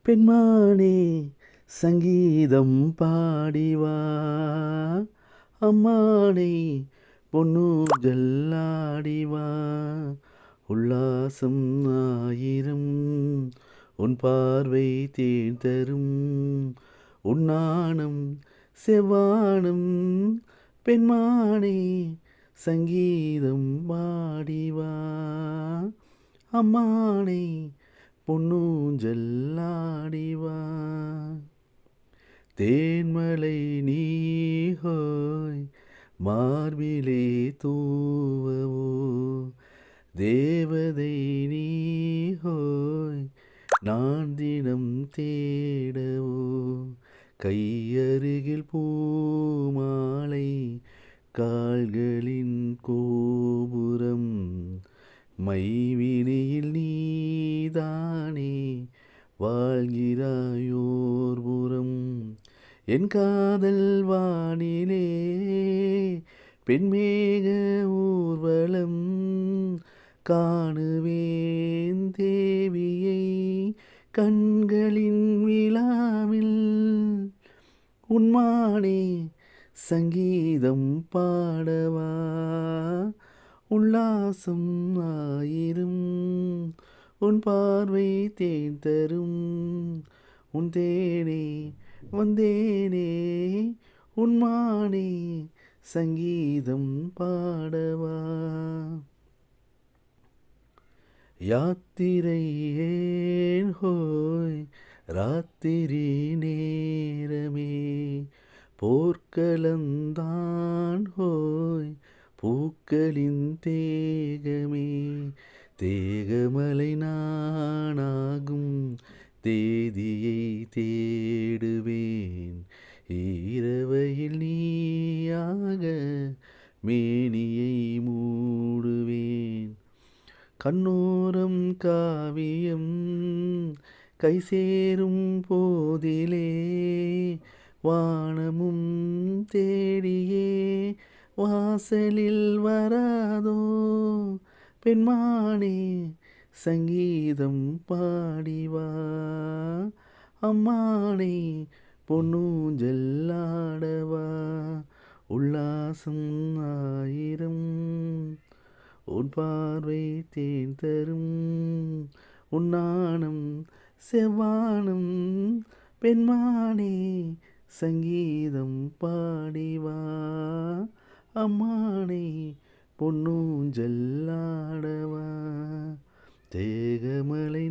பெண்மானே சங்கீதம் பாடிவா அம்மானை பொன்னூஞ்சல்லாடிவா உல்லாசம் ஆயிரம் உன் பார்வை தேன் தரும் உன்னானம் செவ்வானம் பெண்மானே சங்கீதம் பாடிவா அம்மானை பொன்னூஞ்சல்லாடிவா தேன்மலை நீஹோய் மார்பிலே தூவவோ தேவதை நீஹோய் நான் தினம் தேடவோ கையருகில் பூமாலை கால்களின் கோபுரம் மைவினியில் நீதானே வாழ்கிறாயோர் புறம் என் காதல் வானிலே பெண்மேக ஊர்வலம் காணுவேன் தேவியை கண்களின் விழாவில் உன்மானே சங்கீதம் பாடவா உல்லாசம் ஆயிரம் உன் பார்வை தேன் தரும் உன் தேனே வந்தேனே உன்மானே சங்கீதம் பாடவா யாத்திரை ஏன் ஹோய் ராத்திரி நேரமே போர்க்களந்தான் ஹோய் பூக்களின் தேகமே தேகமலை நானாகும் தேதியை தேடுவேன் ஈரவையில் நீயாக மேனியை மூடுவேன் கண்ணோரம் காவியம் கை சேரும் போதிலே வானமும் தேடியே வாசலில் வராதோ பெண்மானே சங்கீதம் பாடிவா அம்மானை பொன்னூஞ்சல்லாடவா உல்லாசம் ஆயிரம் உன் பார்வை தேன் தரும் உன்னானம் செவ்வானம் பெண்மானே சங்கீதம் பாடிவா அம்மானை பொன்னூஞ்சல்லாடவா தேகமலை